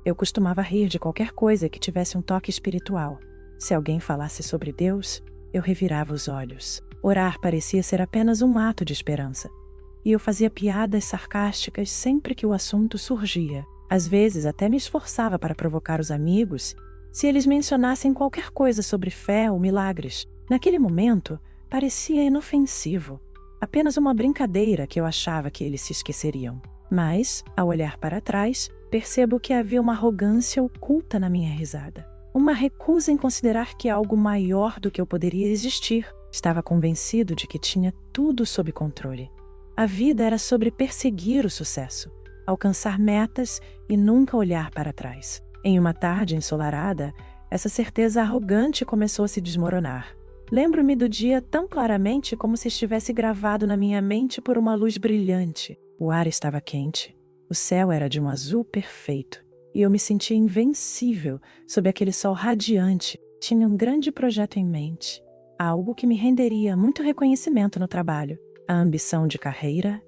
Eu costumava rir de qualquer coisa que tivesse um toque espiritual. Se alguém falasse sobre Deus, eu revirava os olhos. Orar parecia ser apenas um ato de esperança. E eu fazia piadas sarcásticas sempre que o assunto surgia. Às vezes até me esforçava para provocar os amigos se eles mencionassem qualquer coisa sobre fé ou milagres. Naquele momento, parecia inofensivo. Apenas uma brincadeira que eu achava que eles se esqueceriam. Mas, ao olhar para trás, percebo que havia uma arrogância oculta na minha risada. Uma recusa em considerar que algo maior do que eu poderia existir. Estava convencido de que tinha tudo sob controle. A vida era sobre perseguir o sucesso, alcançar metas e nunca olhar para trás. Em uma tarde ensolarada, essa certeza arrogante começou a se desmoronar. Lembro-me do dia tão claramente como se estivesse gravado na minha mente por uma luz brilhante. O ar estava quente, o céu era de um azul perfeito, e eu me sentia invencível sob aquele sol radiante. Tinha um grande projeto em mente, algo que me renderia muito reconhecimento no trabalho. A ambição de carreira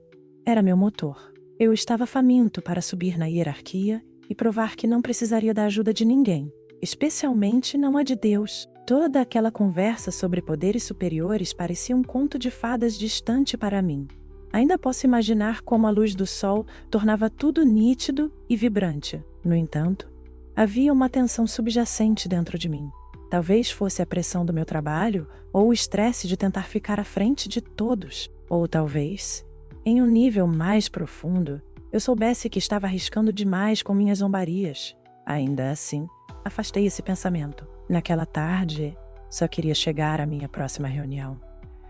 era meu motor. Eu estava faminto para subir na hierarquia e provar que não precisaria da ajuda de ninguém, especialmente não a de Deus. Toda aquela conversa sobre poderes superiores parecia um conto de fadas distante para mim. Ainda posso imaginar como a luz do sol tornava tudo nítido e vibrante. No entanto, havia uma tensão subjacente dentro de mim. Talvez fosse a pressão do meu trabalho ou o estresse de tentar ficar à frente de todos. Ou talvez, em um nível mais profundo, eu soubesse que estava arriscando demais com minhas zombarias. Ainda assim, afastei esse pensamento. Naquela tarde, só queria chegar à minha próxima reunião,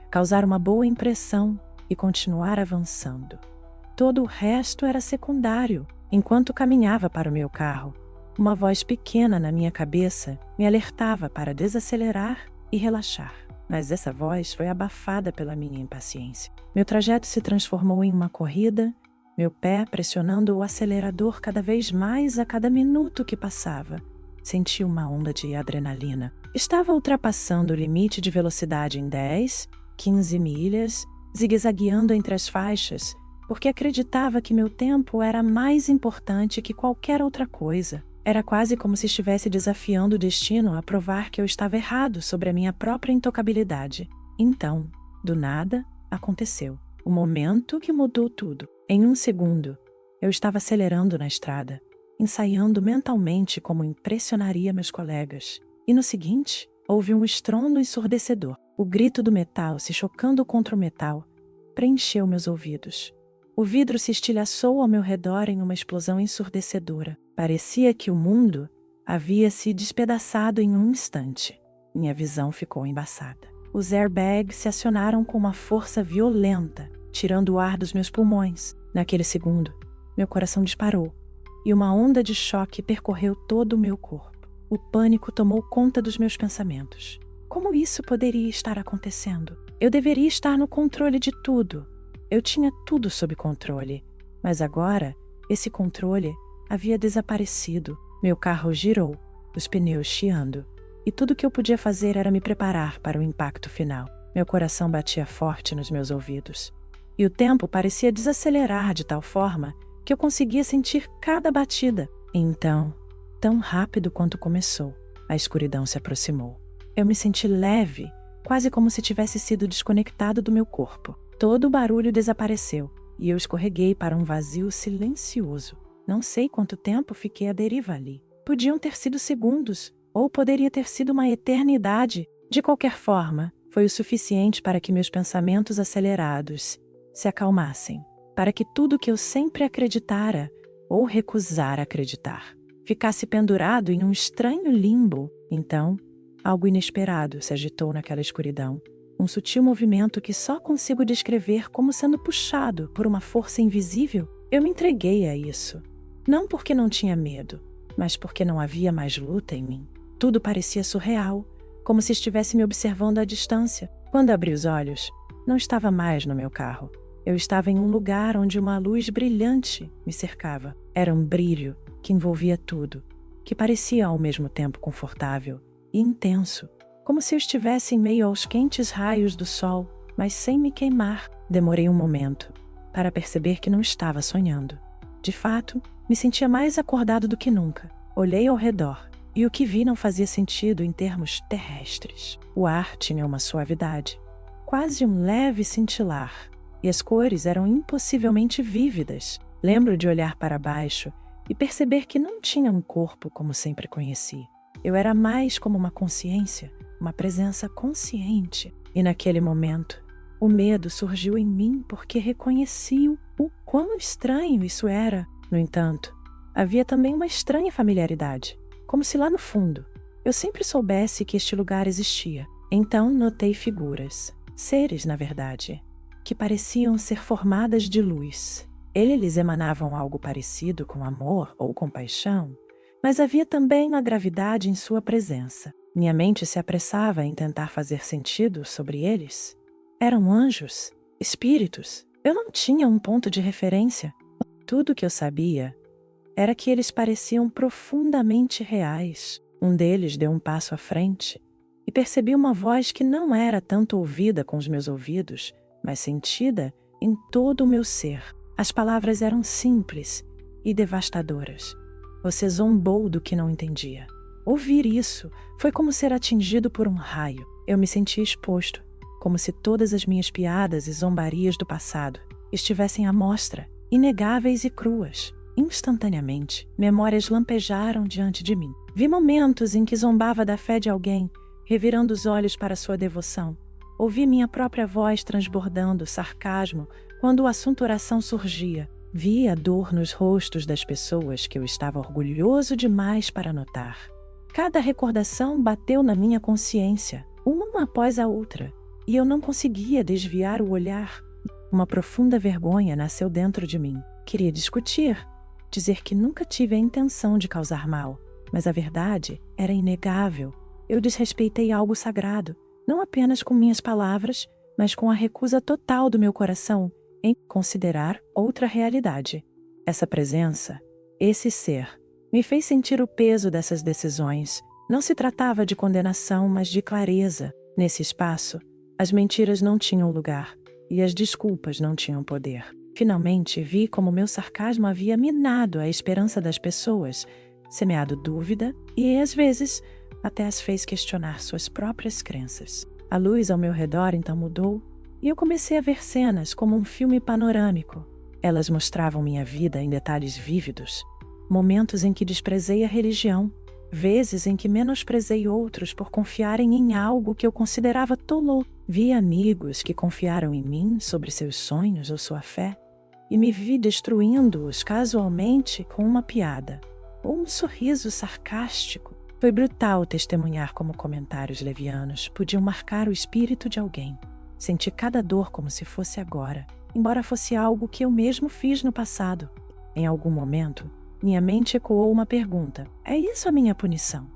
causar uma boa impressão e continuar avançando. Todo o resto era secundário. Enquanto caminhava para o meu carro, uma voz pequena na minha cabeça me alertava para desacelerar e relaxar. Mas essa voz foi abafada pela minha impaciência. Meu trajeto se transformou em uma corrida, meu pé pressionando o acelerador cada vez mais a cada minuto que passava. Senti uma onda de adrenalina. Estava ultrapassando o limite de velocidade em 10, 15 milhas, zigue-zagueando entre as faixas, porque acreditava que meu tempo era mais importante que qualquer outra coisa. Era quase como se estivesse desafiando o destino a provar que eu estava errado sobre a minha própria intocabilidade. Então, do nada, aconteceu. O momento que mudou tudo. Em um segundo, eu estava acelerando na estrada, ensaiando mentalmente como impressionaria meus colegas. E no seguinte, houve um estrondo ensurdecedor. O grito do metal se chocando contra o metal preencheu meus ouvidos. O vidro se estilhaçou ao meu redor em uma explosão ensurdecedora. Parecia que o mundo havia se despedaçado em um instante. Minha visão ficou embaçada. Os airbags se acionaram com uma força violenta, tirando o ar dos meus pulmões. Naquele segundo, meu coração disparou e uma onda de choque percorreu todo o meu corpo. O pânico tomou conta dos meus pensamentos. Como isso poderia estar acontecendo? Eu deveria estar no controle de tudo. Eu tinha tudo sob controle, mas agora esse controle havia desaparecido. Meu carro girou, os pneus chiando, e tudo o que eu podia fazer era me preparar para o impacto final. Meu coração batia forte nos meus ouvidos, e o tempo parecia desacelerar de tal forma que eu conseguia sentir cada batida. Então, tão rápido quanto começou, a escuridão se aproximou. Eu me senti leve, quase como se tivesse sido desconectado do meu corpo. Todo o barulho desapareceu, e eu escorreguei para um vazio silencioso. Não sei quanto tempo fiquei à deriva ali. Podiam ter sido segundos, ou poderia ter sido uma eternidade. De qualquer forma, foi o suficiente para que meus pensamentos acelerados se acalmassem, para que tudo que eu sempre acreditara, ou recusara acreditar, ficasse pendurado em um estranho limbo. Então, algo inesperado se agitou naquela escuridão. Um sutil movimento que só consigo descrever como sendo puxado por uma força invisível. Eu me entreguei a isso. Não porque não tinha medo, mas porque não havia mais luta em mim. Tudo parecia surreal, como se estivesse me observando à distância. Quando abri os olhos, não estava mais no meu carro. Eu estava em um lugar onde uma luz brilhante me cercava. Era um brilho que envolvia tudo, que parecia ao mesmo tempo confortável e intenso, como se eu estivesse em meio aos quentes raios do sol, mas sem me queimar. Demorei um momento para perceber que não estava sonhando. De fato, Me sentia mais acordado do que nunca. Olhei ao redor, e o que vi não fazia sentido em termos terrestres. O ar tinha uma suavidade, quase um leve cintilar, e as cores eram impossivelmente vívidas. Lembro de olhar para baixo e perceber que não tinha um corpo como sempre conheci. Eu era mais como uma consciência, uma presença consciente. E naquele momento, o medo surgiu em mim porque reconheci o quão estranho isso era. No entanto, havia também uma estranha familiaridade, como se lá no fundo eu sempre soubesse que este lugar existia. Então notei figuras, seres na verdade, que pareciam ser formadas de luz. Eles emanavam algo parecido com amor ou compaixão, mas havia também uma gravidade em sua presença. Minha mente se apressava em tentar fazer sentido sobre eles. Eram anjos, espíritos. Eu não tinha um ponto de referência. Tudo que eu sabia era que eles pareciam profundamente reais. Um deles deu um passo à frente e percebi uma voz que não era tanto ouvida com os meus ouvidos, mas sentida em todo o meu ser. As palavras eram simples e devastadoras. Você zombou do que não entendia. Ouvir isso foi como ser atingido por um raio. Eu me senti exposto, como se todas as minhas piadas e zombarias do passado estivessem à mostra, inegáveis e cruas. Instantaneamente, memórias lampejaram diante de mim. Vi momentos em que zombava da fé de alguém, revirando os olhos para sua devoção. Ouvi minha própria voz transbordando sarcasmo quando o assunto oração surgia. Vi a dor nos rostos das pessoas que eu estava orgulhoso demais para notar. Cada recordação bateu na minha consciência, uma após a outra, e eu não conseguia desviar o olhar. Uma profunda vergonha nasceu dentro de mim. Queria discutir, dizer que nunca tive a intenção de causar mal, mas a verdade era inegável. Eu desrespeitei algo sagrado, não apenas com minhas palavras, mas com a recusa total do meu coração em considerar outra realidade. Essa presença, esse ser, me fez sentir o peso dessas decisões. Não se tratava de condenação, mas de clareza. Nesse espaço, as mentiras não tinham lugar e as desculpas não tinham poder. Finalmente vi como meu sarcasmo havia minado a esperança das pessoas, semeado dúvida e, às vezes, até as fez questionar suas próprias crenças. A luz ao meu redor então mudou e eu comecei a ver cenas como um filme panorâmico. Elas mostravam minha vida em detalhes vívidos, momentos em que desprezei a religião, vezes em que menosprezei outros por confiarem em algo que eu considerava tolo. Vi amigos que confiaram em mim sobre seus sonhos ou sua fé, e me vi destruindo-os casualmente com uma piada ou um sorriso sarcástico. Foi brutal testemunhar como comentários levianos podiam marcar o espírito de alguém. Senti cada dor como se fosse agora, embora fosse algo que eu mesmo fiz no passado. Em algum momento, minha mente ecoou uma pergunta: é isso a minha punição?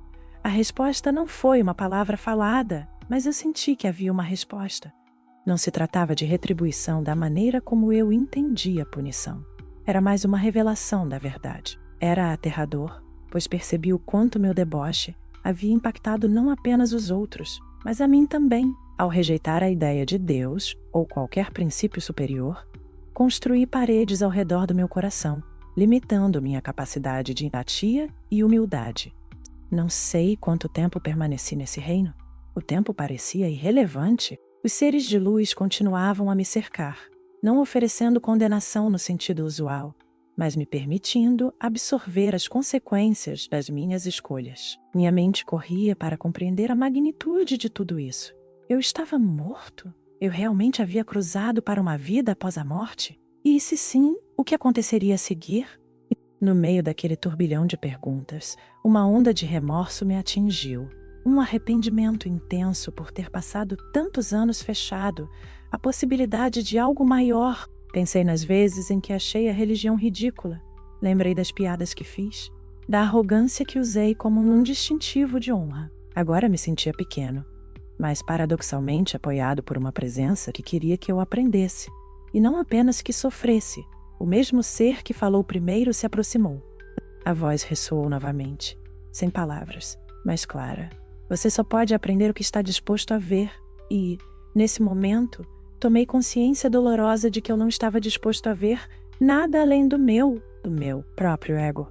A resposta não foi uma palavra falada, mas eu senti que havia uma resposta. Não se tratava de retribuição da maneira como eu entendia a punição. Era mais uma revelação da verdade. Era aterrador, pois percebi o quanto meu deboche havia impactado não apenas os outros, mas a mim também. Ao rejeitar a ideia de Deus ou qualquer princípio superior, construí paredes ao redor do meu coração, limitando minha capacidade de empatia e humildade. Não sei quanto tempo permaneci nesse reino. O tempo parecia irrelevante. Os seres de luz continuavam a me cercar, não oferecendo condenação no sentido usual, mas me permitindo absorver as consequências das minhas escolhas. Minha mente corria para compreender a magnitude de tudo isso. Eu estava morto? Eu realmente havia cruzado para uma vida após a morte? E se sim, o que aconteceria a seguir? No meio daquele turbilhão de perguntas, uma onda de remorso me atingiu. Um arrependimento intenso por ter passado tantos anos fechado, a possibilidade de algo maior. Pensei nas vezes em que achei a religião ridícula. Lembrei das piadas que fiz, da arrogância que usei como um distintivo de honra. Agora me sentia pequeno, mas paradoxalmente apoiado por uma presença que queria que eu aprendesse, e não apenas que sofresse. O mesmo ser que falou primeiro se aproximou. A voz ressoou novamente, sem palavras, mas clara. Você só pode aprender o que está disposto a ver, e, nesse momento, tomei consciência dolorosa de que eu não estava disposto a ver nada além do meu do meu próprio ego.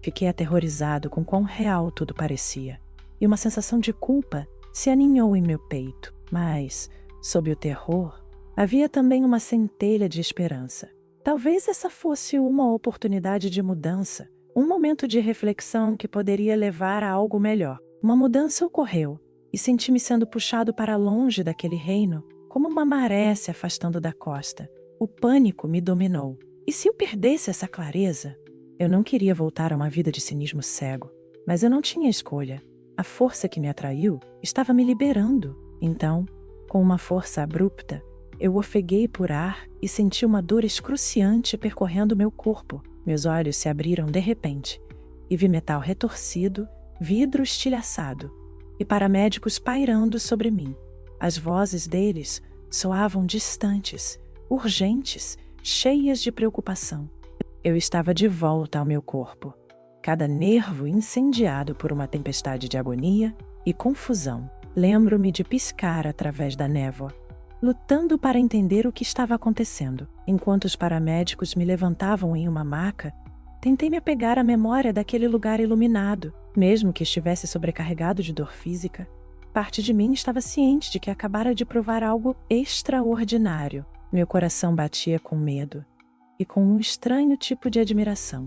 Fiquei aterrorizado com quão real tudo parecia, e uma sensação de culpa se aninhou em meu peito. Mas, sob o terror, havia também uma centelha de esperança. Talvez essa fosse uma oportunidade de mudança, um momento de reflexão que poderia levar a algo melhor. Uma mudança ocorreu, e senti-me sendo puxado para longe daquele reino, como uma maré se afastando da costa. O pânico me dominou. E se eu perdesse essa clareza? Eu não queria voltar a uma vida de cinismo cego, mas eu não tinha escolha. A força que me atraiu estava me liberando. Então, com uma força abrupta, eu ofeguei por ar e senti uma dor excruciante percorrendo meu corpo. Meus olhos se abriram de repente e vi metal retorcido, vidro estilhaçado e paramédicos pairando sobre mim. As vozes deles soavam distantes, urgentes, cheias de preocupação. Eu estava de volta ao meu corpo, cada nervo incendiado por uma tempestade de agonia e confusão. Lembro-me de piscar através da névoa, lutando para entender o que estava acontecendo. Enquanto os paramédicos me levantavam em uma maca, tentei me apegar à memória daquele lugar iluminado. Mesmo que estivesse sobrecarregado de dor física, parte de mim estava ciente de que acabara de provar algo extraordinário. Meu coração batia com medo e com um estranho tipo de admiração.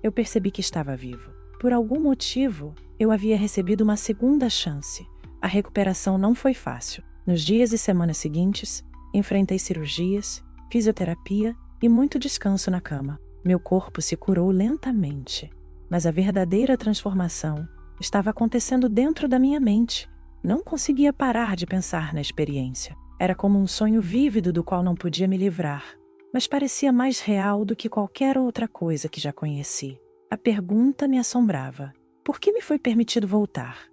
Eu percebi que estava vivo. Por algum motivo, eu havia recebido uma segunda chance. A recuperação não foi fácil. Nos dias e semanas seguintes, enfrentei cirurgias, fisioterapia e muito descanso na cama. Meu corpo se curou lentamente, mas a verdadeira transformação estava acontecendo dentro da minha mente. Não conseguia parar de pensar na experiência. Era como um sonho vívido do qual não podia me livrar, mas parecia mais real do que qualquer outra coisa que já conheci. A pergunta me assombrava: por que me foi permitido voltar?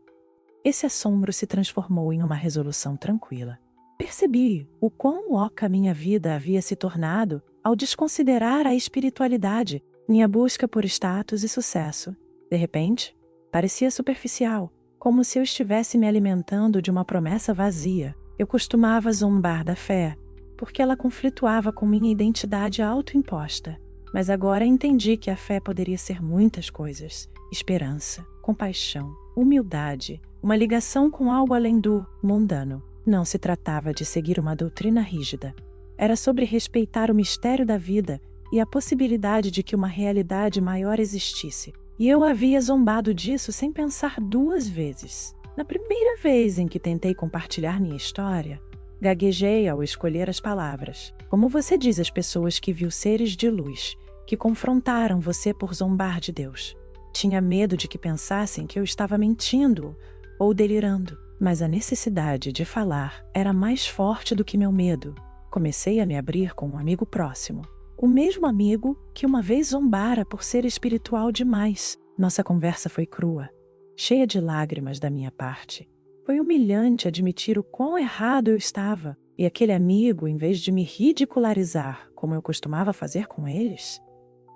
Esse assombro se transformou em uma resolução tranquila. Percebi o quão oca minha vida havia se tornado ao desconsiderar a espiritualidade, minha busca por status e sucesso. De repente, parecia superficial, como se eu estivesse me alimentando de uma promessa vazia. Eu costumava zombar da fé, porque ela conflituava com minha identidade autoimposta. Mas agora entendi que a fé poderia ser muitas coisas: esperança, compaixão, humildade, uma ligação com algo além do mundano. Não se tratava de seguir uma doutrina rígida. Era sobre respeitar o mistério da vida e a possibilidade de que uma realidade maior existisse. E eu havia zombado disso sem pensar duas vezes. Na primeira vez em que tentei compartilhar minha história, gaguejei ao escolher as palavras. Como você diz às pessoas que viu seres de luz, que confrontaram você por zombar de Deus? Tinha medo de que pensassem que eu estava mentindo ou delirando, mas a necessidade de falar era mais forte do que meu medo. Comecei a me abrir com um amigo próximo, o mesmo amigo que uma vez zombara por ser espiritual demais. Nossa conversa foi crua, cheia de lágrimas da minha parte. Foi humilhante admitir o quão errado eu estava, e aquele amigo, em vez de me ridicularizar, como eu costumava fazer com eles,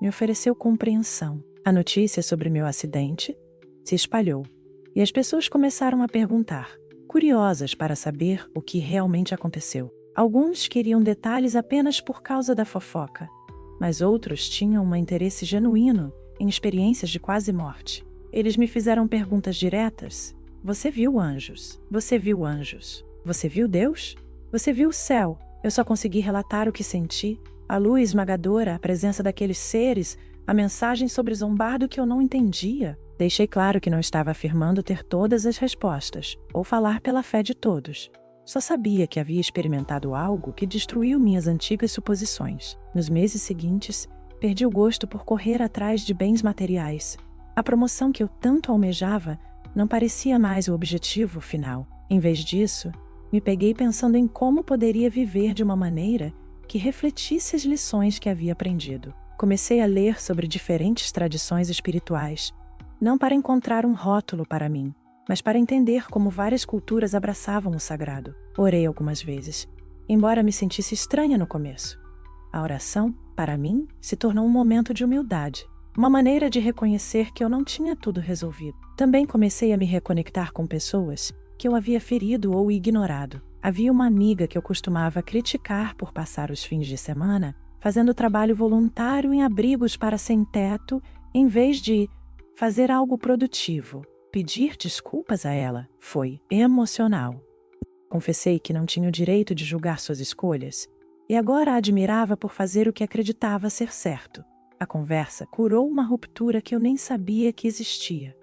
me ofereceu compreensão. A notícia sobre meu acidente se espalhou, e as pessoas começaram a perguntar, curiosas para saber o que realmente aconteceu. Alguns queriam detalhes apenas por causa da fofoca, mas outros tinham um interesse genuíno em experiências de quase morte. Eles me fizeram perguntas diretas. Você viu anjos? Você viu anjos? Você viu Deus? Você viu o céu? Eu só consegui relatar o que senti, a luz esmagadora, a presença daqueles seres, a mensagem sobre zombar do que eu não entendia. Deixei claro que não estava afirmando ter todas as respostas, ou falar pela fé de todos. Só sabia que havia experimentado algo que destruiu minhas antigas suposições. Nos meses seguintes, perdi o gosto por correr atrás de bens materiais. A promoção que eu tanto almejava não parecia mais o objetivo final. Em vez disso, me peguei pensando em como poderia viver de uma maneira que refletisse as lições que havia aprendido. Comecei a ler sobre diferentes tradições espirituais, não para encontrar um rótulo para mim, mas para entender como várias culturas abraçavam o sagrado. Orei algumas vezes, embora me sentisse estranha no começo. A oração, para mim, se tornou um momento de humildade, uma maneira de reconhecer que eu não tinha tudo resolvido. Também comecei a me reconectar com pessoas que eu havia ferido ou ignorado. Havia uma amiga que eu costumava criticar por passar os fins de semana fazendo trabalho voluntário em abrigos para sem-teto, em vez de fazer algo produtivo. Pedir desculpas a ela foi emocional. Confessei que não tinha o direito de julgar suas escolhas e agora a admirava por fazer o que acreditava ser certo. A conversa curou uma ruptura que eu nem sabia que existia.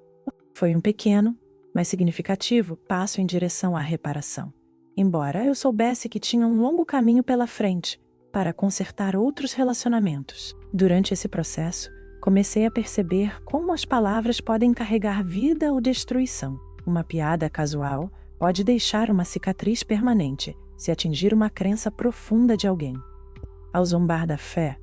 Foi um pequeno, mas significativo passo em direção à reparação. Embora eu soubesse que tinha um longo caminho pela frente para consertar outros relacionamentos. Durante esse processo, comecei a perceber como as palavras podem carregar vida ou destruição. Uma piada casual pode deixar uma cicatriz permanente se atingir uma crença profunda de alguém. Ao zombar da fé,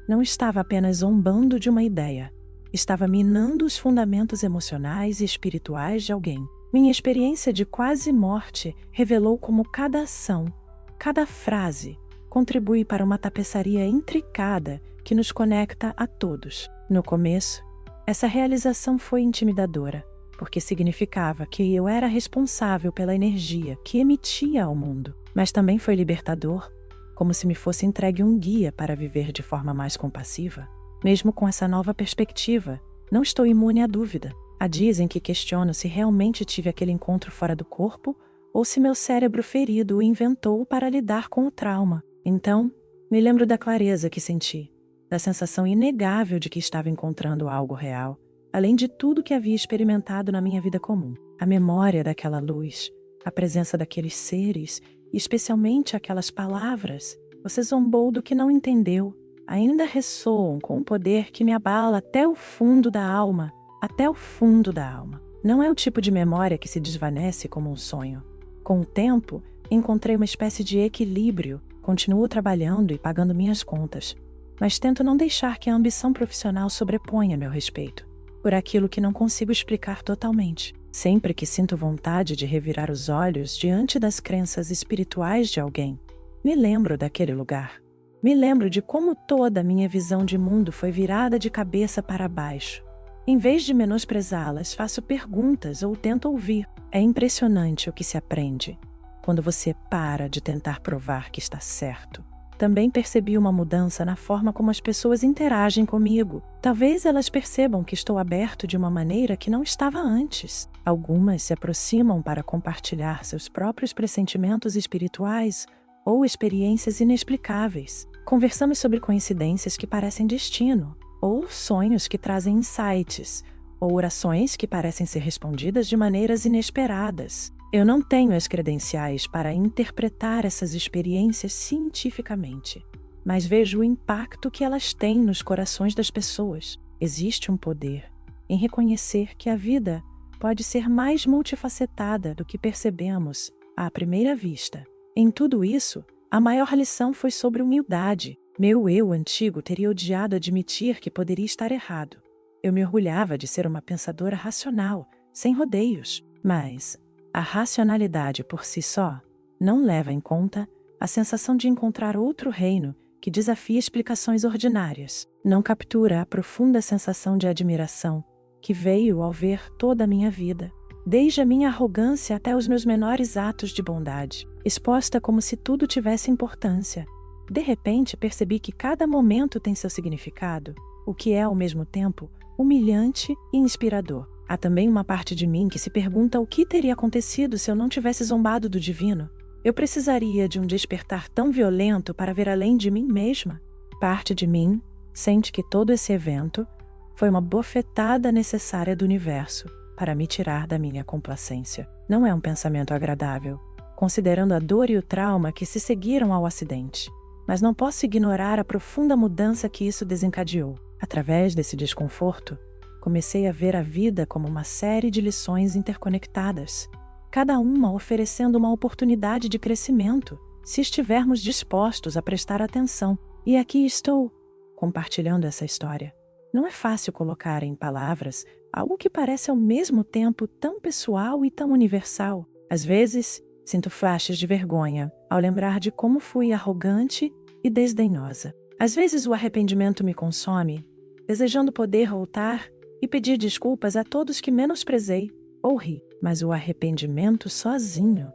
não estava apenas zombando de uma ideia, estava minando os fundamentos emocionais e espirituais de alguém. Minha experiência de quase morte revelou como cada ação, cada frase, contribui para uma tapeçaria intricada que nos conecta a todos. No começo, essa realização foi intimidadora, porque significava que eu era responsável pela energia que emitia ao mundo. Mas também foi libertador, como se me fosse entregue um guia para viver de forma mais compassiva. Mesmo com essa nova perspectiva, não estou imune à dúvida. Há dias em que questiono se realmente tive aquele encontro fora do corpo ou se meu cérebro ferido o inventou para lidar com o trauma. Então, me lembro da clareza que senti, da sensação inegável de que estava encontrando algo real, além de tudo que havia experimentado na minha vida comum. A memória daquela luz, a presença daqueles seres, e especialmente aquelas palavras, "você zombou do que não entendeu", ainda ressoam com um poder que me abala até o fundo da alma, até o fundo da alma. Não é o tipo de memória que se desvanece como um sonho. Com o tempo, encontrei uma espécie de equilíbrio, continuo trabalhando e pagando minhas contas, mas tento não deixar que a ambição profissional sobreponha meu respeito por aquilo que não consigo explicar totalmente. Sempre que sinto vontade de revirar os olhos diante das crenças espirituais de alguém, me lembro daquele lugar. Me lembro de como toda a minha visão de mundo foi virada de cabeça para baixo. Em vez de menosprezá-las, faço perguntas ou tento ouvir. É impressionante o que se aprende quando você para de tentar provar que está certo. Também percebi uma mudança na forma como as pessoas interagem comigo. Talvez elas percebam que estou aberto de uma maneira que não estava antes. Algumas se aproximam para compartilhar seus próprios pressentimentos espirituais ou experiências inexplicáveis. Conversamos sobre coincidências que parecem destino, ou sonhos que trazem insights, ou orações que parecem ser respondidas de maneiras inesperadas. Eu não tenho as credenciais para interpretar essas experiências cientificamente, mas vejo o impacto que elas têm nos corações das pessoas. Existe um poder em reconhecer que a vida pode ser mais multifacetada do que percebemos à primeira vista. Em tudo isso, a maior lição foi sobre humildade. Meu eu antigo teria odiado admitir que poderia estar errado. Eu me orgulhava de ser uma pensadora racional, sem rodeios, mas a racionalidade por si só não leva em conta a sensação de encontrar outro reino que desafia explicações ordinárias. Não captura a profunda sensação de admiração que veio ao ver toda a minha vida, desde a minha arrogância até os meus menores atos de bondade, exposta como se tudo tivesse importância. De repente, percebi que cada momento tem seu significado, o que é, ao mesmo tempo, humilhante e inspirador. Há também uma parte de mim que se pergunta o que teria acontecido se eu não tivesse zombado do divino. Eu precisaria de um despertar tão violento para ver além de mim mesma? Parte de mim sente que todo esse evento foi uma bofetada necessária do universo para me tirar da minha complacência. Não é um pensamento agradável, considerando a dor e o trauma que se seguiram ao acidente. Mas não posso ignorar a profunda mudança que isso desencadeou. Através desse desconforto, comecei a ver a vida como uma série de lições interconectadas, cada uma oferecendo uma oportunidade de crescimento, se estivermos dispostos a prestar atenção. E aqui estou, compartilhando essa história. Não é fácil colocar em palavras algo que parece ao mesmo tempo tão pessoal e tão universal. Às vezes, sinto flashes de vergonha ao lembrar de como fui arrogante e desdenhosa. Às vezes o arrependimento me consome, desejando poder voltar e pedir desculpas a todos que menosprezei ou ri. Mas o arrependimento sozinho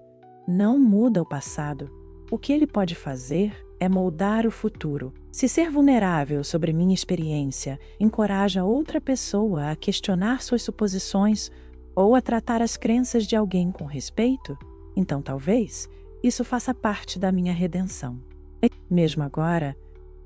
não muda o passado. O que ele pode fazer é moldar o futuro. Se ser vulnerável sobre minha experiência encoraja outra pessoa a questionar suas suposições ou a tratar as crenças de alguém com respeito, então talvez isso faça parte da minha redenção. Mesmo agora,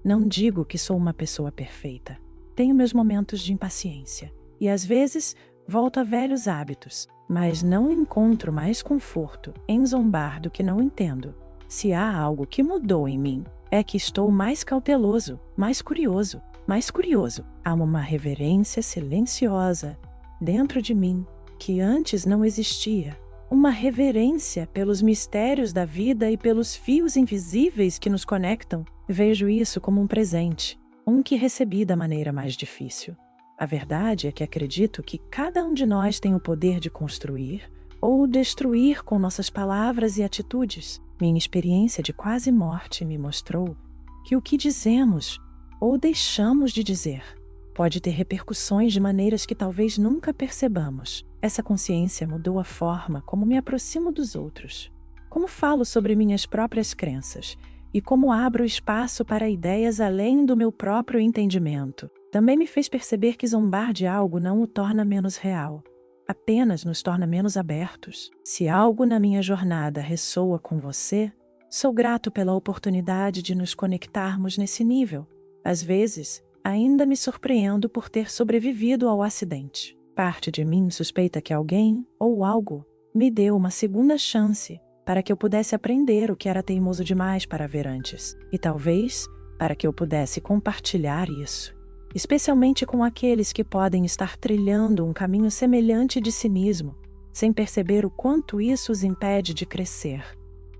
não digo que sou uma pessoa perfeita. Tenho meus momentos de impaciência e às vezes volto a velhos hábitos, mas não encontro mais conforto em zombar do que não entendo. Se há algo que mudou em mim, é que estou mais cauteloso, mais curioso, mais curioso. Há uma reverência silenciosa dentro de mim que antes não existia. Uma reverência pelos mistérios da vida e pelos fios invisíveis que nos conectam. Vejo isso como um presente, um que recebi da maneira mais difícil. A verdade é que acredito que cada um de nós tem o poder de construir ou destruir com nossas palavras e atitudes. Minha experiência de quase morte me mostrou que o que dizemos ou deixamos de dizer pode ter repercussões de maneiras que talvez nunca percebamos. Essa consciência mudou a forma como me aproximo dos outros, como falo sobre minhas próprias crenças e como abro espaço para ideias além do meu próprio entendimento. Também me fez perceber que zombar de algo não o torna menos real, apenas nos torna menos abertos. Se algo na minha jornada ressoa com você, sou grato pela oportunidade de nos conectarmos nesse nível. Às vezes, ainda me surpreendo por ter sobrevivido ao acidente. Parte de mim suspeita que alguém ou algo me deu uma segunda chance para que eu pudesse aprender o que era teimoso demais para ver antes, e talvez para que eu pudesse compartilhar isso, especialmente com aqueles que podem estar trilhando um caminho semelhante de cinismo, sem perceber o quanto isso os impede de crescer.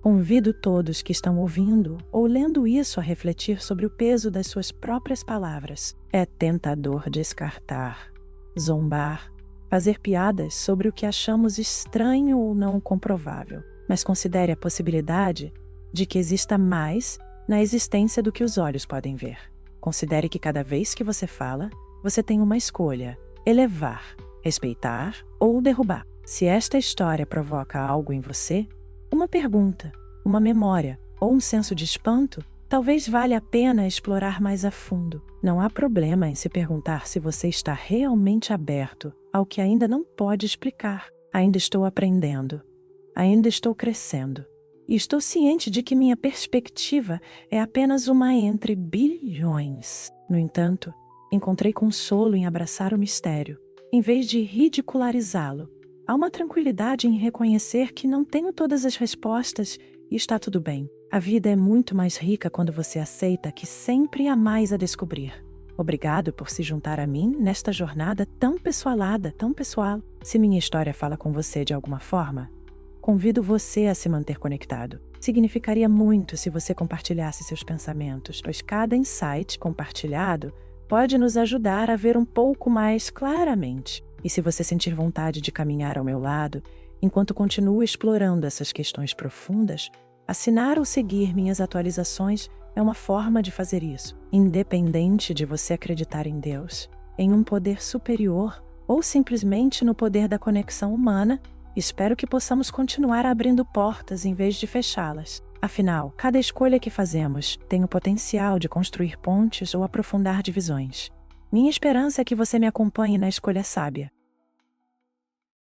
Convido todos que estão ouvindo ou lendo isso a refletir sobre o peso das suas próprias palavras. É tentador descartar, zombar, fazer piadas sobre o que achamos estranho ou não comprovável, mas considere a possibilidade de que exista mais na existência do que os olhos podem ver. Considere que cada vez que você fala, você tem uma escolha: elevar, respeitar ou derrubar. Se esta história provoca algo em você, uma pergunta, uma memória ou um senso de espanto, talvez valha a pena explorar mais a fundo. Não há problema em se perguntar se você está realmente aberto ao que ainda não pode explicar. Ainda estou aprendendo, ainda estou crescendo. E estou ciente de que minha perspectiva é apenas uma entre bilhões. No entanto, encontrei consolo em abraçar o mistério, em vez de ridicularizá-lo. Há uma tranquilidade em reconhecer que não tenho todas as respostas e está tudo bem. A vida é muito mais rica quando você aceita que sempre há mais a descobrir. Obrigado por se juntar a mim nesta jornada tão pessoalada, tão pessoal. Se minha história fala com você de alguma forma, convido você a se manter conectado. Significaria muito se você compartilhasse seus pensamentos, pois cada insight compartilhado pode nos ajudar a ver um pouco mais claramente. E se você sentir vontade de caminhar ao meu lado, enquanto continuo explorando essas questões profundas, assinar ou seguir minhas atualizações é uma forma de fazer isso. Independente de você acreditar em Deus, em um poder superior ou simplesmente no poder da conexão humana, espero que possamos continuar abrindo portas em vez de fechá-las. Afinal, cada escolha que fazemos tem o potencial de construir pontes ou aprofundar divisões. Minha esperança é que você me acompanhe na escolha sábia.